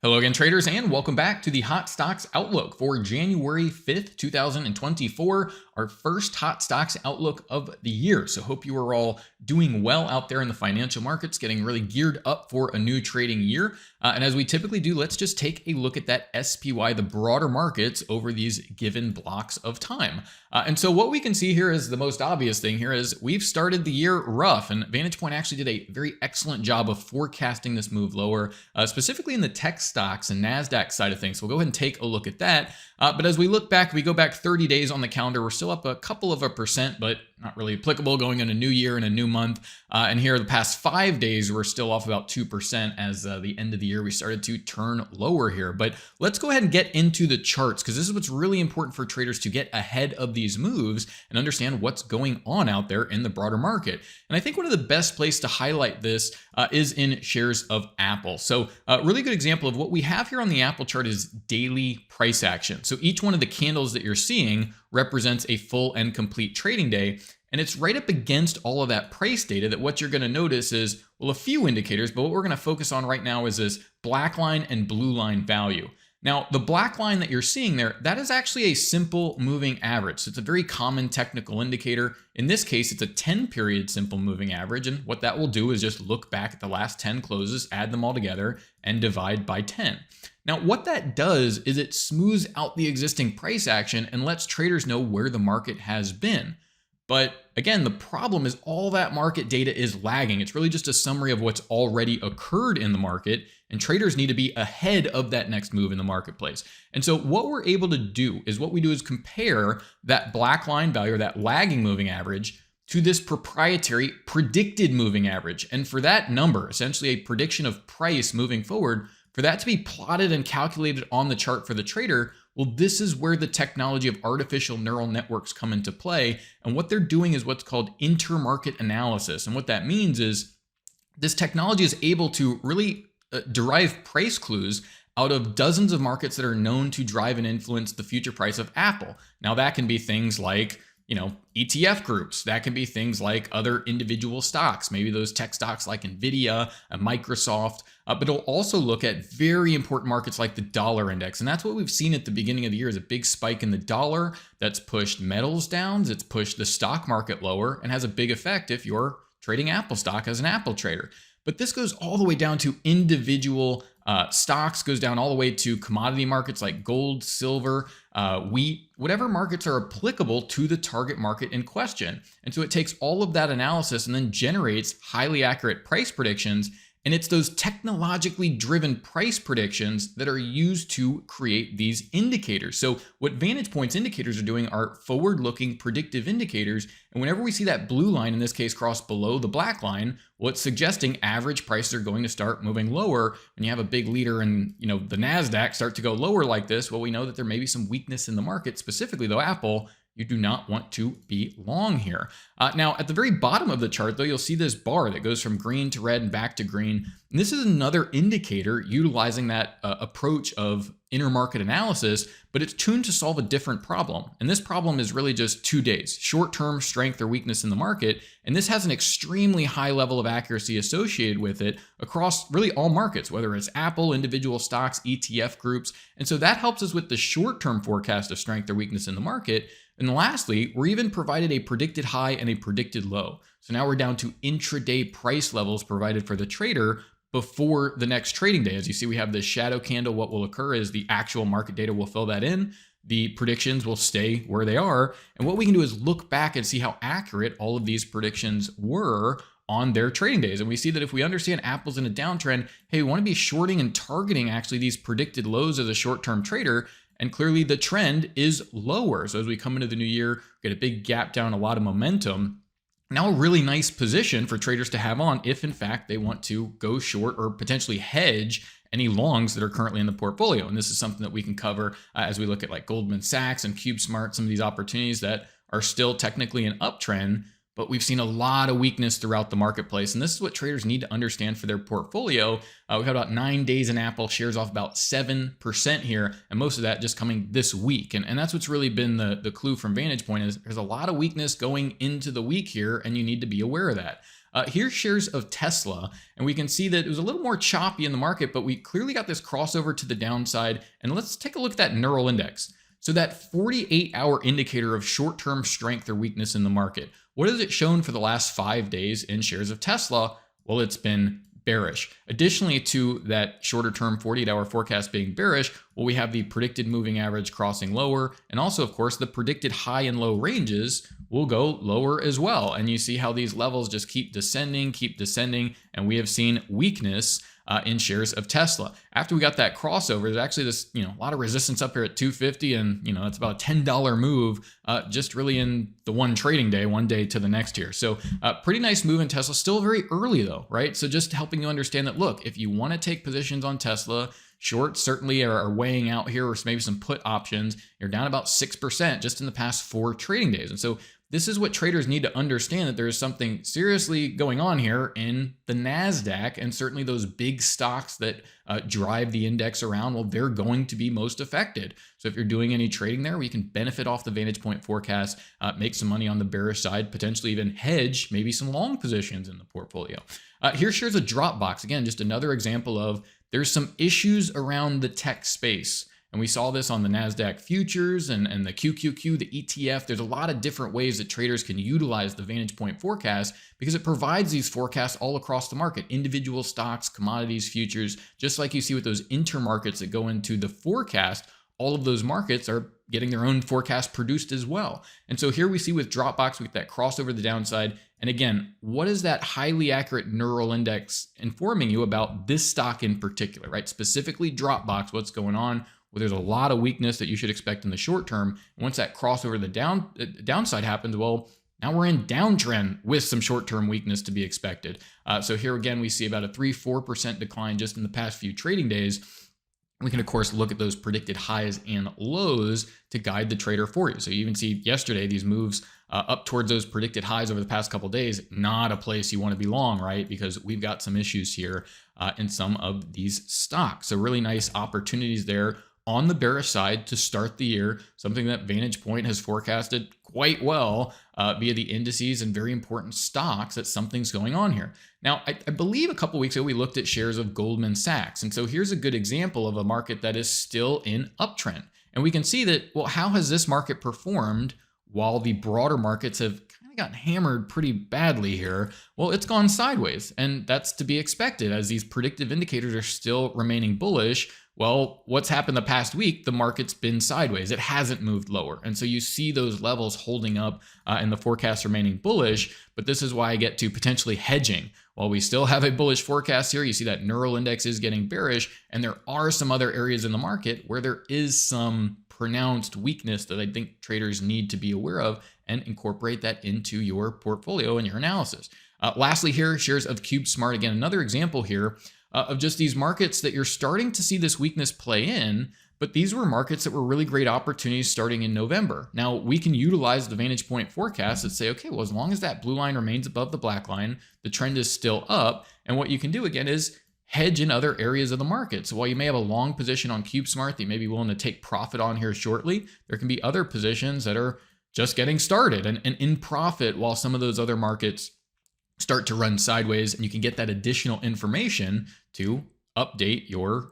Hello again, traders, and welcome back to the Hot Stocks Outlook for January 5th, 2024, our first Hot Stocks Outlook of the year. So hope you are all doing well out there in the financial markets, getting really geared up for a new trading year. And as we typically do, let's just take a look at that SPY, the broader markets over these given blocks of time. And so what we can see here is the most obvious thing here is we've started the year rough, and VantagePoint actually did a very excellent job of forecasting this move lower, specifically in the tech stocks and NASDAQ side of things. So we'll go ahead and take a look at that. But as we look back, we go back 30 days on the calendar, we're still up a couple of a percent, but not really applicable going in a new year and a new month. And here the past 5 days, we're still off about 2% as the end of the year we started to turn lower here. But let's go ahead and get into the charts, because this is what's really important for traders to get ahead of these moves and understand what's going on out there in the broader market. And I think one of the best places to highlight this is in shares of Apple. So a really good example of what we have here on the Apple chart is daily price action. So each one of the candles that you're seeing represents a full and complete trading day. And it's right up against all of that price data that what you're going to notice is, well, a few indicators, but what we're going to focus on right now is this black line and blue line value. Now, the black line that you're seeing there, that is actually a simple moving average. So it's a very common technical indicator. In this case, it's a 10-period simple moving average. And what that will do is just look back at the last 10 closes, add them all together, and divide by 10. Now, what that does is it smooths out the existing price action and lets traders know where the market has been. But again, the problem is all that market data is lagging. It's really just a summary of what's already occurred in the market, and traders need to be ahead of that next move in the marketplace. And so what we're able to do is compare that black line value, or that lagging moving average, to this proprietary predicted moving average. And for that number, essentially a prediction of price moving forward, for that to be plotted and calculated on the chart for the trader, well, this is where the technology of artificial neural networks come into play. And what they're doing is what's called intermarket analysis. And what that means is this technology is able to really derive price clues out of dozens of markets that are known to drive and influence the future price of Apple. Now, that can be things like ETF groups. That can be things like other individual stocks, maybe those tech stocks like Nvidia, Microsoft, but it'll also look at very important markets like the dollar index. And that's what we've seen at the beginning of the year is a big spike in the dollar that's pushed metals down, it's pushed the stock market lower, and has a big effect if you're trading Apple stock as an Apple trader. But this goes all the way down to individual stocks, goes down all the way to commodity markets like gold, silver, wheat, whatever markets are applicable to the target market in question. And so it takes all of that analysis and then generates highly accurate price predictions. And it's those technologically driven price predictions that are used to create these indicators. So what VantagePoint's indicators are doing are forward-looking predictive indicators. And whenever we see that blue line, in this case, cross below the black line, well, it's suggesting average prices are going to start moving lower. When you have a big leader and the NASDAQ start to go lower like this, well, we know that there may be some weakness in the market, specifically though Apple. You do not want to be long here. Now, at the very bottom of the chart, though, you'll see this bar that goes from green to red and back to green. And this is another indicator utilizing that approach of intermarket analysis, but it's tuned to solve a different problem. And this problem is really just 2 days, short-term strength or weakness in the market. And this has an extremely high level of accuracy associated with it across really all markets, whether it's Apple, individual stocks, ETF groups. And so that helps us with the short-term forecast of strength or weakness in the market. And lastly, we're even provided a predicted high and a predicted low. So now we're down to intraday price levels provided for the trader before the next trading day. As you see, we have this shadow candle. What will occur is the actual market data will fill that in. The predictions will stay where they are. And what we can do is look back and see how accurate all of these predictions were on their trading days. And we see that if we understand Apple's in a downtrend, hey, we want to be shorting and targeting actually these predicted lows as a short-term trader. And clearly the trend is lower. So as we come into the new year, we get a big gap down, a lot of momentum. Now a really nice position for traders to have on if in fact they want to go short or potentially hedge any longs that are currently in the portfolio. And this is something that we can cover as we look at like Goldman Sachs and CubeSmart, some of these opportunities that are still technically an uptrend, but we've seen a lot of weakness throughout the marketplace. And this is what traders need to understand for their portfolio. We've had about 9 days in Apple, shares off about 7% here, and most of that just coming this week. And that's what's really been the clue from VantagePoint is there's a lot of weakness going into the week here, and you need to be aware of that. Here's shares of Tesla, and we can see that it was a little more choppy in the market, but we clearly got this crossover to the downside. And let's take a look at that neural index. So that 48-hour indicator of short-term strength or weakness in the market, what has it shown for the last 5 days in shares of Tesla? Well, it's been bearish. Additionally to that shorter term 48-hour forecast being bearish, well, we have the predicted moving average crossing lower. And also, of course, the predicted high and low ranges will go lower as well. And you see how these levels just keep descending. And we have seen weakness in shares of Tesla. After we got that crossover, there's actually this, a lot of resistance up here at 250, and it's about a $10 move just really in the one trading day, one day to the next here. So pretty nice move in Tesla, still very early though, right? So just helping you understand that, look, if you want to take positions on Tesla, shorts certainly are weighing out here, or maybe some put options. You're down about 6% just in the past 4 trading days. And so this is what traders need to understand, that there is something seriously going on here in the NASDAQ, and certainly those big stocks that drive the index around, well, they're going to be most affected. So if you're doing any trading there, we can benefit off the VantagePoint forecast, make some money on the bearish side, potentially even hedge maybe some long positions in the portfolio. Here's shares of Dropbox. Again, just another example of there's some issues around the tech space. And we saw this on the NASDAQ futures and the QQQ, the ETF. There's a lot of different ways that traders can utilize the VantagePoint forecast, because it provides these forecasts all across the market, individual stocks, commodities, futures, just like you see with those intermarkets that go into the forecast. All of those markets are getting their own forecast produced as well. And so here we see with Dropbox, we get that crossover to the downside. And again, what is that highly accurate neural index informing you about this stock in particular, right? Specifically Dropbox, what's going on? Well, there's a lot of weakness that you should expect in the short term. And once that crossover to the downside happens, well, now we're in downtrend with some short-term weakness to be expected. So here again, we see about a 3-4% decline just in the past few trading days. We can, of course, look at those predicted highs and lows to guide the trader for you. So you even see yesterday these moves up towards those predicted highs over the past couple of days. Not a place you want to be long, right? Because we've got some issues here in some of these stocks. So really nice opportunities there on the bearish side to start the year, something that VantagePoint has forecasted quite well via the indices and very important stocks, that something's going on here. Now, I believe a couple weeks ago we looked at shares of Goldman Sachs. And so here's a good example of a market that is still in uptrend. And we can see that, well, how has this market performed while the broader markets have kind of gotten hammered pretty badly here? Well, it's gone sideways, and that's to be expected as these predictive indicators are still remaining bullish. Well, what's happened the past week? The market's been sideways. It hasn't moved lower. And so you see those levels holding up and the forecast remaining bullish. But this is why I get to potentially hedging. While we still have a bullish forecast here, you see that neural index is getting bearish. And there are some other areas in the market where there is some pronounced weakness that I think traders need to be aware of and incorporate that into your portfolio and your analysis. Lastly here, shares of CubeSmart. Again, another example here of just these markets that you're starting to see this weakness play in, but these were markets that were really great opportunities starting in November. Now, we can utilize the VantagePoint forecast and say, okay, well, as long as that blue line remains above the black line, the trend is still up. And what you can do again is hedge in other areas of the market. So while you may have a long position on CubeSmart that you may be willing to take profit on here shortly, there can be other positions that are just getting started and in profit while some of those other markets start to run sideways, and you can get that additional information to update your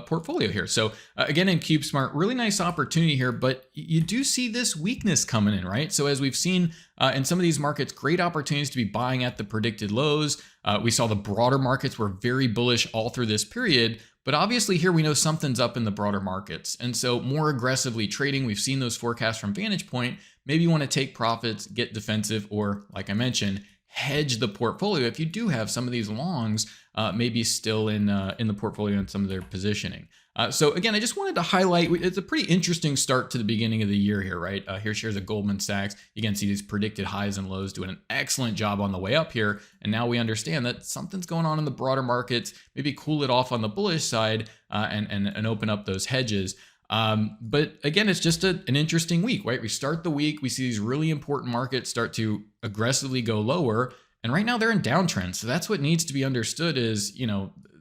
portfolio here. So again, in CubeSmart, really nice opportunity here, but you do see this weakness coming in, right? So as we've seen in some of these markets, great opportunities to be buying at the predicted lows. We saw the broader markets were very bullish all through this period, but obviously here we know something's up in the broader markets. And so more aggressively trading, we've seen those forecasts from VantagePoint. Maybe you want to take profits, get defensive, or like I mentioned, hedge the portfolio if you do have some of these longs maybe still in the portfolio and some of their positioning. So again, I just wanted to highlight, it's a pretty interesting start to the beginning of the year here, right? Here's shares of Goldman Sachs. You can see these predicted highs and lows, doing an excellent job on the way up here. And now we understand that something's going on in the broader markets, maybe cool it off on the bullish side and open up those hedges. But again, it's just an interesting week, right? We start the week, we see these really important markets start to aggressively go lower. And right now they're in downtrend. So that's what needs to be understood is,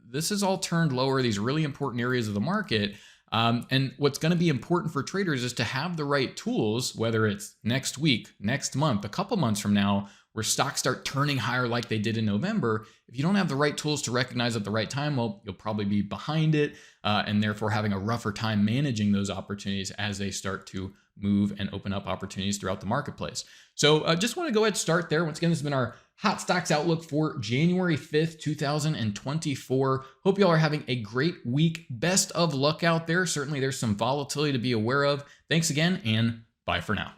this is all turned lower, these really important areas of the market. And what's going to be important for traders is to have the right tools, whether it's next week, next month, a couple months from now, where stocks start turning higher like they did in November, if you don't have the right tools to recognize at the right time, well, you'll probably be behind it and therefore having a rougher time managing those opportunities as they start to move and open up opportunities throughout the marketplace. So just want to go ahead and start there. Once again, this has been our Hot Stocks Outlook for January 5th, 2024. Hope y'all are having a great week. Best of luck out there. Certainly there's some volatility to be aware of. Thanks again, and bye for now.